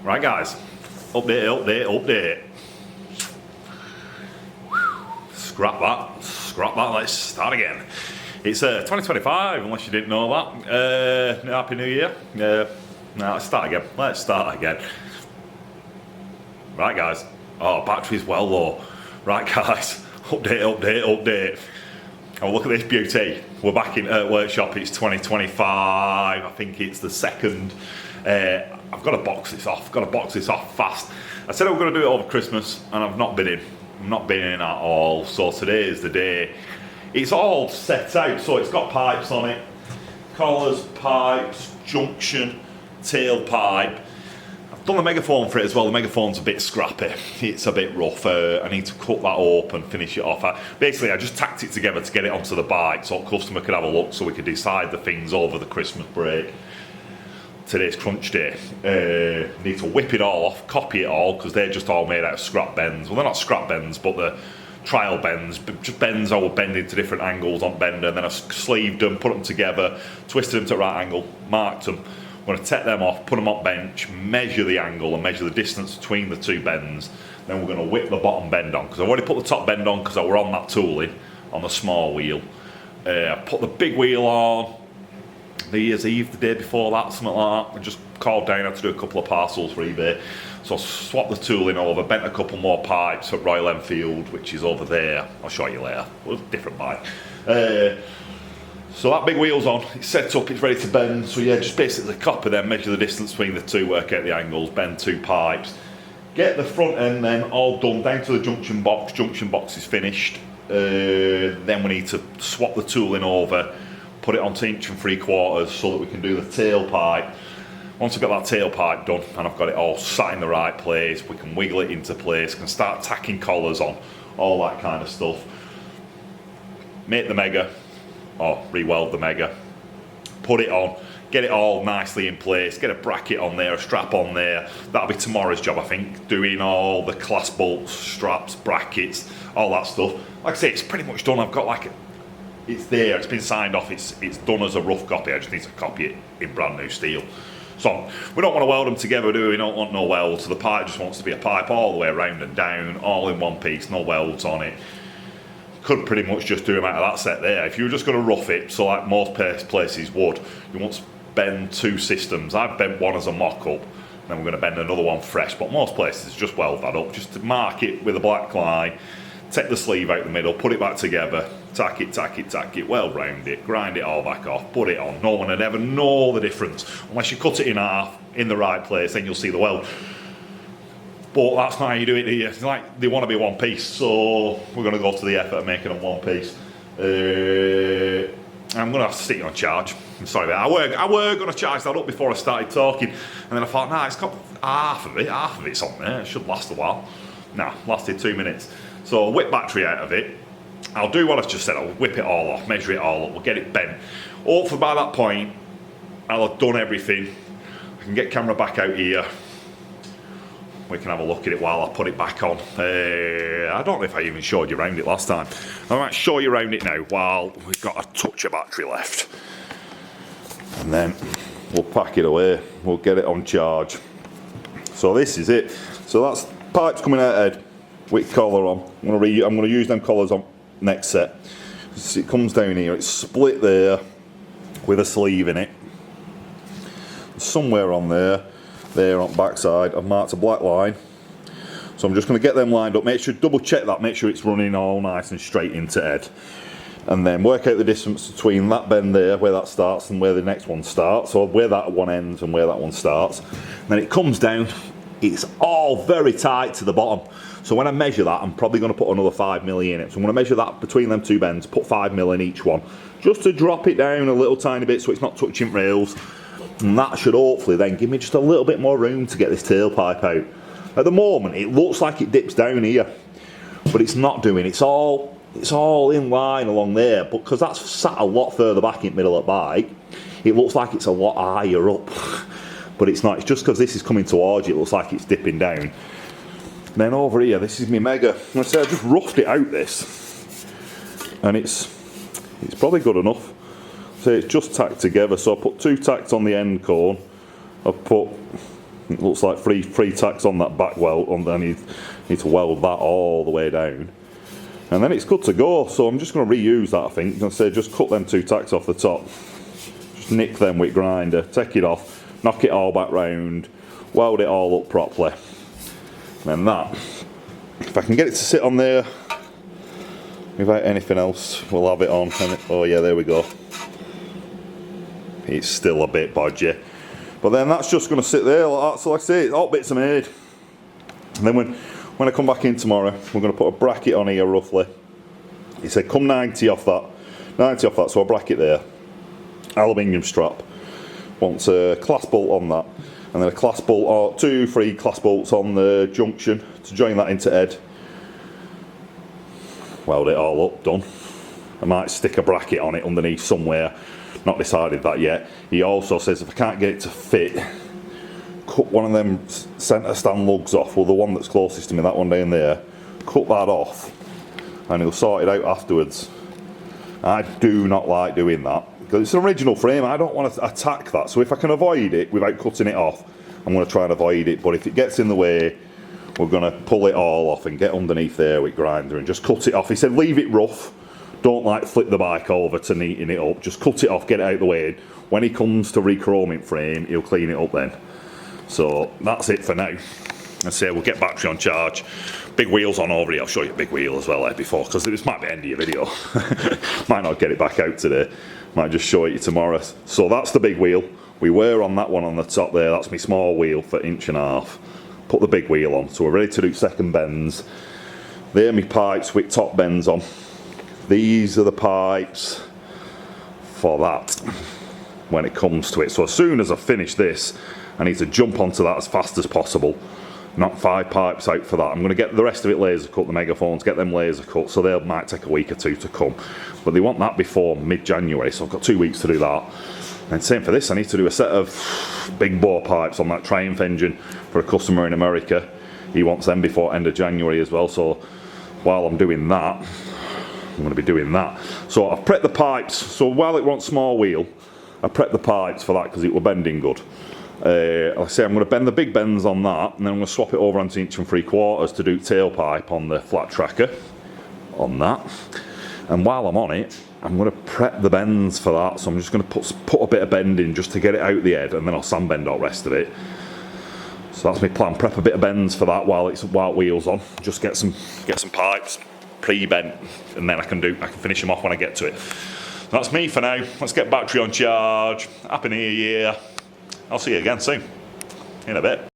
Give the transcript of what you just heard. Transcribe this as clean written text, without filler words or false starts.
Right guys, update. Scrap that, let's start again. It's 2025, unless you didn't know that. Happy New Year. No, let's start again. Right guys, battery's well low. Right guys, update. Oh, look at this beauty. We're back in workshop, it's 2025, I think it's the second. I've got to box this off fast. I said I was going to do it over Christmas and I've not been in at all. So today is the day. It's all set out, so it's got pipes on it. Collars, pipes, junction, tailpipe. I've done the megaphone for it as well. The megaphone's a bit scrappy. It's a bit rough. I need to cut that open, finish it off. Basically, I just tacked it together to get it onto the bike so the customer could have a look so we could decide the things over the Christmas break. Today's crunch day. Need to whip it all off, copy it all, because they're just all made out of scrap bends. Well, they're not scrap bends, but they're trial bends, but just bends I will bend into different angles on bender, and then I've sleeved them, put them together, twisted them to the right angle, marked them. I'm going to take them off, put them on bench, measure the angle and measure the distance between the two bends. Then we're going to whip the bottom bend on, because I've already put the top bend on because I were on that tooling on the small wheel. I put the big wheel on New Year's Eve, the day before that, something like that. I just called down, I had to do a couple of parcels for eBay. So I swapped the tooling over, bent a couple more pipes at Royal Enfield, which is over there. I'll show you later. It was a different bike. So that big wheel's on, it's set up, it's ready to bend. So yeah, just basically copy them, measure the distance between the two, work out the angles, bend two pipes. Get the front end then all done, down to the junction box. Junction box is finished. Then we need to swap the tooling over, put it onto 1 3/4 so that we can do the tailpipe. Once I've got that tailpipe done and I've got it all sat in the right place, we can wiggle it into place, can start tacking collars on, all that kind of stuff. Make the mega, or re-weld the mega, put it on, get it all nicely in place, get a bracket on there, a strap on there. That'll be tomorrow's job, I think, doing all the class bolts, straps, brackets, all that stuff. Like I say, it's pretty much done. I've got like it's there, it's been signed off, it's done as a rough copy. I just need to copy it in brand new steel. So we don't want to weld them together, do we? We don't want no welds. So the pipe just wants to be a pipe all the way around and down, all in one piece, no welds on it. Could pretty much just do them out of that set there. If you were just going to rough it, so like most places would, you want to bend two systems. I've bent one as a mock-up, then we're going to bend another one fresh, but most places just weld that up, just to mark it with a black line, take the sleeve out the middle, put it back together, tack it, weld round it, grind it all back off, put it on. No one would ever know the difference. Unless you cut it in half in the right place, then you'll see the weld. But that's not how you do it here. It's like they want to be one piece, so we're going to go to the effort of making them one piece. I'm going to have to stick it on charge. I'm sorry about that. I were going to charge that up before I started talking, and then I thought, nah, it's got half of it's on there. It should last a while. Nah, lasted 2 minutes. So I'll whip battery out of it. I'll do what I just said. I'll whip it all off, measure it all up, we'll get it bent. Hopefully by that point, I'll have done everything. I can get camera back out here. We can have a look at it while I put it back on. I don't know if I even showed you around it last time. I might show you around it now while we've got a touch of battery left. And then we'll pack it away. We'll get it on charge. So this is it. So that's pipes coming out head with collar on. I'm going to use them collars on next set. So it comes down here. It's split there with a sleeve in it. Somewhere on there on the back side, I've marked a black line. So I'm just going to get them lined up, make sure, double check that, make sure it's running all nice and straight into head. And then work out the distance between that bend there, where that starts, and where the next one starts, or where that one ends and where that one starts. And then it comes down, it's all very tight to the bottom. So when I measure that, I'm probably going to put another 5mm in it. So I'm going to measure that between them two bends, put 5mm in each one, just to drop it down a little tiny bit so it's not touching rails. And that should hopefully then give me just a little bit more room to get this tailpipe out. At the moment, it looks like it dips down here, but it's not doing. It's all in line along there, but because that's sat a lot further back in the middle of the bike, it looks like it's a lot higher up. But it's not. It's just because this is coming towards you, it looks like it's dipping down. And then over here, this is my mega. I say I just roughed it out this, and it's probably good enough. So it's just tacked together. So I put two tacks on the end cone. I put It looks like three tacks on that back weld underneath. Need to weld that all the way down. And then it's good to go, so I'm just going to reuse that, I think. I'm going to say just cut them 2 tacks off the top. Just nick them with grinder, take it off, knock it all back round, weld it all up properly. And then that, if I can get it to sit on there without anything else, we'll have it on. Oh yeah, there we go. It's still a bit bodgy. But then that's just going to sit there like that. So like I say, all bits are made. And then when I come back in tomorrow, we're going to put a bracket on here roughly. He said come 90 off that, so a bracket there. Aluminium strap. Want a clasp bolt on that. And then a clasp bolt, or 2-3 clasp bolts on the junction to join that into head. Weld it all up, done. I might stick a bracket on it underneath somewhere. Not decided that yet. He also says if I can't get it to fit, cut one of them centre stand lugs off, well the one that's closest to me, that one down there, cut that off and he'll sort it out afterwards. I do not like doing that because it's an original frame. I don't want to attack that, so if I can avoid it without cutting it off, I'm going to try and avoid it. But if it gets in the way, we're going to pull it all off and get underneath there with grinder and just cut it off. He said leave it rough, don't like flip the bike over to neaten it up, just cut it off, get it out of the way. When he comes to re-chroming frame, he'll clean it up then. So that's it for now. I say we'll get battery on charge. Big wheels on over here. I'll show you a big wheel as well before, because this might be the end of your video. Might not get it back out today. Might just show it you tomorrow. So that's the big wheel. We were on that one on the top there. That's my small wheel for 1.5 inch. Put the big wheel on. So we're ready to do second bends. There are my pipes with top bends on. These are the pipes for that when it comes to it. So as soon as I finish this, I need to jump onto that as fast as possible. Knock 5 pipes out for that. I'm going to get the rest of it laser cut, the megaphones, get them laser cut, so they might take a week or 2 to come. But they want that before mid-January, so I've got 2 weeks to do that. And same for this, I need to do a set of big bore pipes on that Triumph engine for a customer in America. He wants them before end of January as well, so while I'm doing that, I'm going to be doing that. So I've prepped the pipes, so while it wants small wheel, I prepped the pipes for that because it were bending good. Like I say, I'm going to bend the big bends on that, and then I'm going to swap it over onto 1 3/4 to do tailpipe on the flat tracker on that. And while I'm on it, I'm going to prep the bends for that, so I'm just going to put a bit of bend in just to get it out the head, and then I'll sand bend all the rest of it. So that's my plan, prep a bit of bends for that while wheels on, just get some pipes pre-bent, and then I can finish them off when I get to it. That's me for now. Let's get battery on charge. Happy New Year. I'll see you again soon, in a bit.